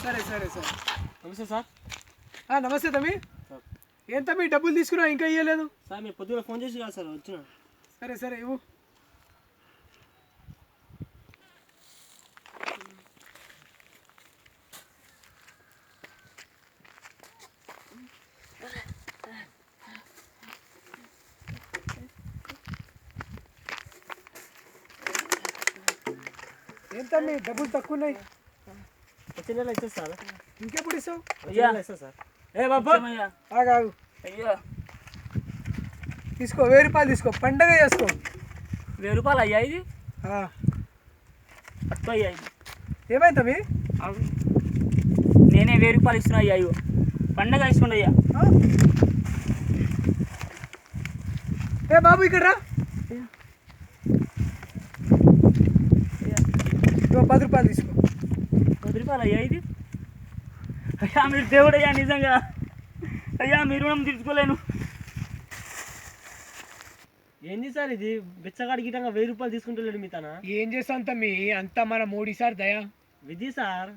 సరే సరే సరే. నమస్తే సార్. నమస్తే తమ్మి. ఏం తమ్మి డబ్బులు తీసుకున్నా ఇంకా ఇవ్వలేదు? సార్ మీరు పొద్దున ఫోన్ చేసి కదా సార్ వచ్చిన. సరే సరే ఇవ్వు. ఏం తమ్మి డబ్బులు తక్కువ ఉన్నాయి? వచ్చే నెల ఇచ్చేది సార్. ఇంకెప్పుడు ఇస్తావు? ఇస్తా సార్. ఏ బాబా ఆగు. అయ్యో తీసుకో 1000 రూపాయలు తీసుకో, పండగ చేసుకో. 1000 రూపాయలు అయ్యా ఇది? పట్టుకో అయ్యా ఇది. ఏమైంది తమ్మి? నేనే 1000 రూపాయలు ఇస్తున్నా అయ్యా. అయ్యో పండగ తీసుకోండి అయ్యా. ఏ బాబు ఇక్కడ రా. 10 రూపాయలు తీసుకో. 10 రూపాయలు అయ్యా ఇది? అయ్యా మీరు దేవుడు అయ్యా, నిజంగా అయ్యా మీరు రుణం తీర్చుకోలేను. ఏంది సార్ ఇది? బిచ్చగాడి గిటంగా 1000 రూపాయలు తీసుకుంటలేడు మీ తన. ఏం చేస్తాం తమ్మి, అంతా మన మోడీ సార్ దయా. విధి సార్.